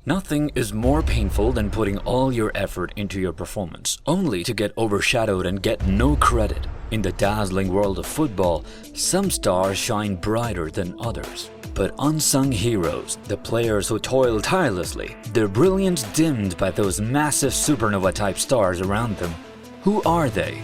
Nothing is more painful than putting all your effort into your performance, only to get overshadowed and get no credit. In the dazzling world of football, some stars shine brighter than others. But unsung heroes, the players who toil tirelessly, their brilliance dimmed by those massive supernova-type stars around them. Who are they?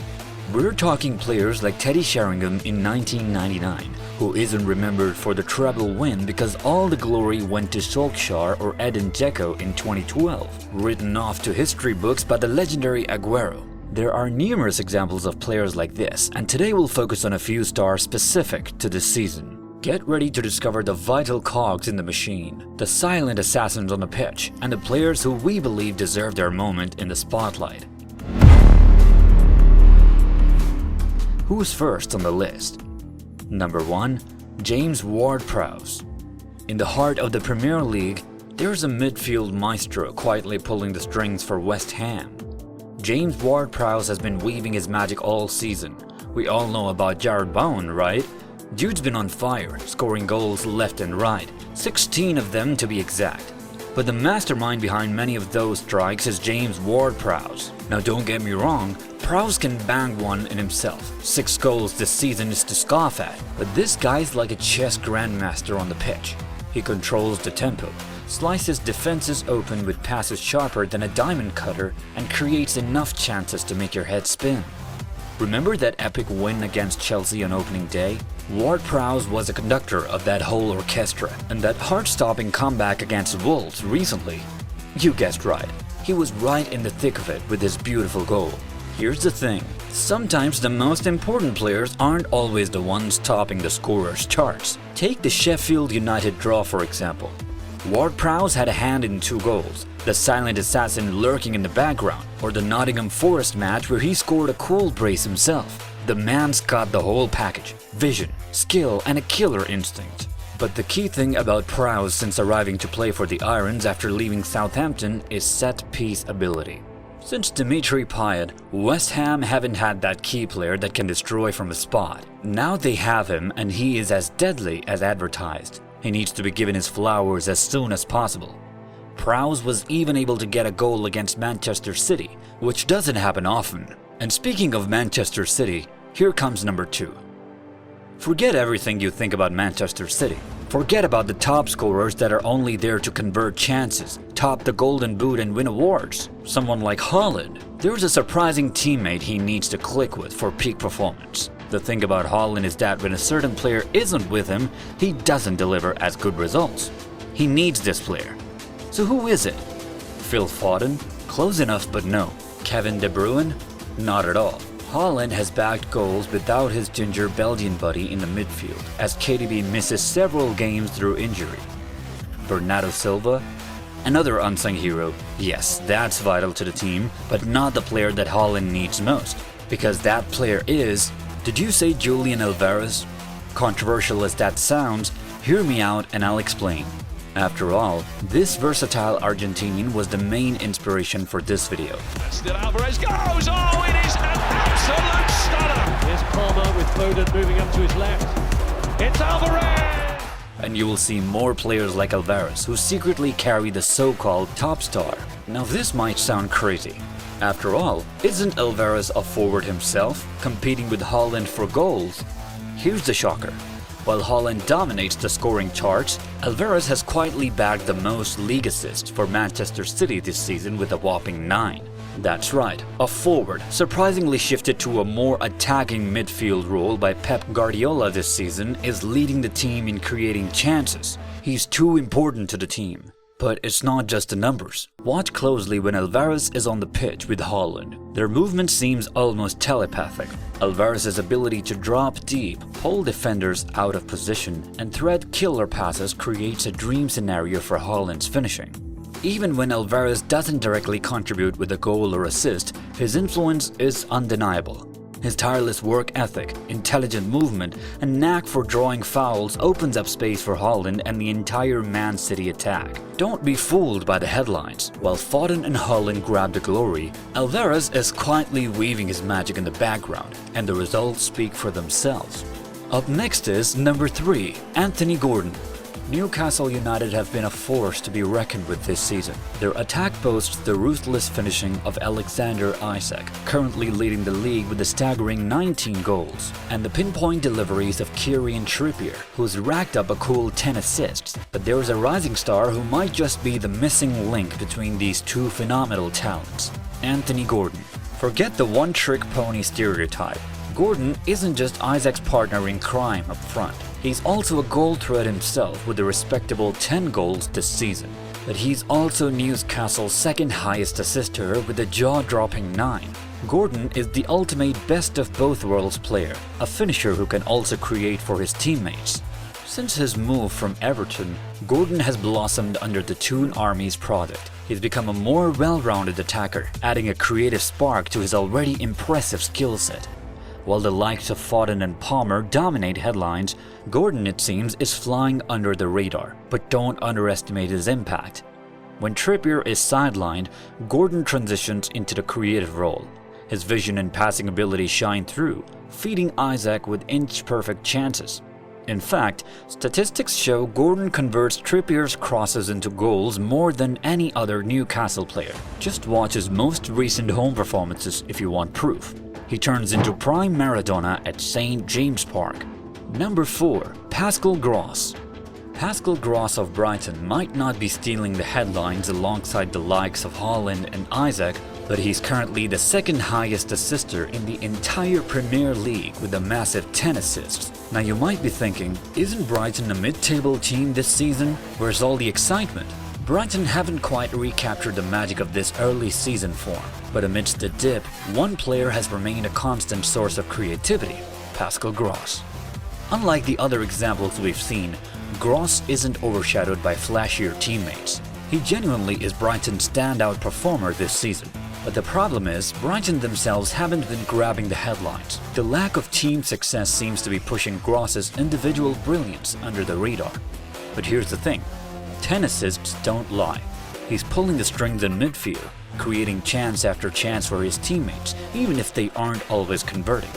We're talking players like Teddy Sheringham in 1999, who isn't remembered for the treble win because all the glory went to Solskjaer or Edin Dzeko in 2012, written off to history books by the legendary Aguero. There are numerous examples of players like this, and today we'll focus on a few stars specific to this season. Get ready to discover the vital cogs in the machine, the silent assassins on the pitch, and the players who we believe deserve their moment in the spotlight. Who's first on the list? Number 1. James Ward-Prowse. In the heart of the Premier League, there's a midfield maestro quietly pulling the strings for West Ham. James Ward-Prowse has been weaving his magic all season. We all know about Jared Bowen, right? Dude's been on fire, scoring goals left and right, 16 of them to be exact. But the mastermind behind many of those strikes is James Ward-Prowse. Now don't get me wrong, Prowse can bang one in himself. 6 goals this season is to scoff at, but this guy's like a chess grandmaster on the pitch. He controls the tempo, slices defenses open with passes sharper than a diamond cutter, and creates enough chances to make your head spin. Remember that epic win against Chelsea on opening day? Ward-Prowse was a conductor of that whole orchestra, and that heart-stopping comeback against Wolves recently. You guessed right, he was right in the thick of it with his beautiful goal. Here's the thing, sometimes the most important players aren't always the ones topping the scorers' charts. Take the Sheffield United draw for example. Ward-Prowse had a hand in 2 goals, the silent assassin lurking in the background, or the Nottingham Forest match where he scored a cool brace himself. The man's got the whole package, vision, skill, and a killer instinct. But the key thing about Prowse since arriving to play for the Irons after leaving Southampton is set-piece ability. Since Dimitri Payet, West Ham haven't had that key player that can destroy from a spot. Now they have him, and he is as deadly as advertised. He needs to be given his flowers as soon as possible. Prowse was even able to get a goal against Manchester City, which doesn't happen often. And speaking of Manchester City, here comes number 2. Forget everything you think about Manchester City. Forget about the top scorers that are only there to convert chances, top the Golden Boot and win awards. Someone like Haaland. There's a surprising teammate he needs to click with for peak performance. The thing about Haaland is that when a certain player isn't with him, he doesn't deliver as good results. He needs this player. So who is it? Phil Foden? Close enough but no. Kevin De Bruyne? Not at all. Haaland has bagged goals without his ginger Belgian buddy in the midfield, as KDB misses several games through injury. Bernardo Silva? Another unsung hero. Yes, that's vital to the team, but not the player that Haaland needs most. Because that player is... Did you say Julian Alvarez? Controversial as that sounds, hear me out and I'll explain. After all, this versatile Argentinian was the main inspiration for this video. Still Alvarez goes! Oh, it is an absolute stunner! Here's Palmer with Foden moving up to his left. It's Alvarez! And you will see more players like Alvarez who secretly carry the so-called top star. Now this might sound crazy. After all, isn't Alvarez a forward himself, competing with Haaland for goals? Here's the shocker. While Haaland dominates the scoring charts, Alvarez has quietly bagged the most league assists for Manchester City this season with a whopping 9. That's right, a forward, surprisingly shifted to a more attacking midfield role by Pep Guardiola this season, is leading the team in creating chances. He's too important to the team. But it's not just the numbers. Watch closely when Alvarez is on the pitch with Haaland. Their movement seems almost telepathic. Alvarez's ability to drop deep, pull defenders out of position, and thread killer passes creates a dream scenario for Haaland's finishing. Even when Alvarez doesn't directly contribute with a goal or assist, his influence is undeniable. His tireless work ethic, intelligent movement, and knack for drawing fouls opens up space for Haaland and the entire Man City attack. Don't be fooled by the headlines. While Foden and Haaland grab the glory, Alvarez is quietly weaving his magic in the background, and the results speak for themselves. Up next is number 3, Anthony Gordon. Newcastle United have been a force to be reckoned with this season. Their attack boasts the ruthless finishing of Alexander Isak, currently leading the league with a staggering 19 goals, and the pinpoint deliveries of Kieran Trippier, who's racked up a cool 10 assists. But there is a rising star who might just be the missing link between these two phenomenal talents: Anthony Gordon. Forget the one-trick pony stereotype. Gordon isn't just Isak's partner in crime up front. He's also a goal threat himself with a respectable 10 goals this season. But he's also Newcastle's second highest assister with a jaw-dropping 9. Gordon is the ultimate best of both worlds player, a finisher who can also create for his teammates. Since his move from Everton, Gordon has blossomed under the Toon Army's product. He's become a more well-rounded attacker, adding a creative spark to his already impressive skill set. While the likes of Foden and Palmer dominate headlines, Gordon, it seems, is flying under the radar. But don't underestimate his impact. When Trippier is sidelined, Gordon transitions into the creative role. His vision and passing ability shine through, feeding Isak with inch-perfect chances. In fact, statistics show Gordon converts Trippier's crosses into goals more than any other Newcastle player. Just watch his most recent home performances if you want proof. He turns into prime Maradona at St. James Park. Number 4. Pascal Gross. Pascal Gross of Brighton might not be stealing the headlines alongside the likes of Haaland and Isak, but he's currently the second highest assister in the entire Premier League with a massive 10 assists. Now you might be thinking, isn't Brighton a mid-table team this season? Where's all the excitement? Brighton haven't quite recaptured the magic of this early season form, but amidst the dip, one player has remained a constant source of creativity: Pascal Gross. Unlike the other examples we've seen, Gross isn't overshadowed by flashier teammates. He genuinely is Brighton's standout performer this season. But the problem is, Brighton themselves haven't been grabbing the headlines. The lack of team success seems to be pushing Gross's individual brilliance under the radar. But here's the thing. 10 assists don't lie. He's pulling the strings in midfield, creating chance after chance for his teammates, even if they aren't always converting.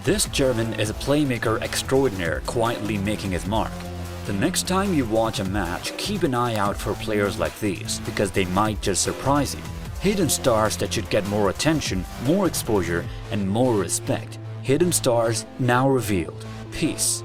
This German is a playmaker extraordinaire, quietly making his mark. The next time you watch a match, keep an eye out for players like these, because they might just surprise you. Hidden stars that should get more attention, more exposure, and more respect. Hidden stars now revealed. Peace.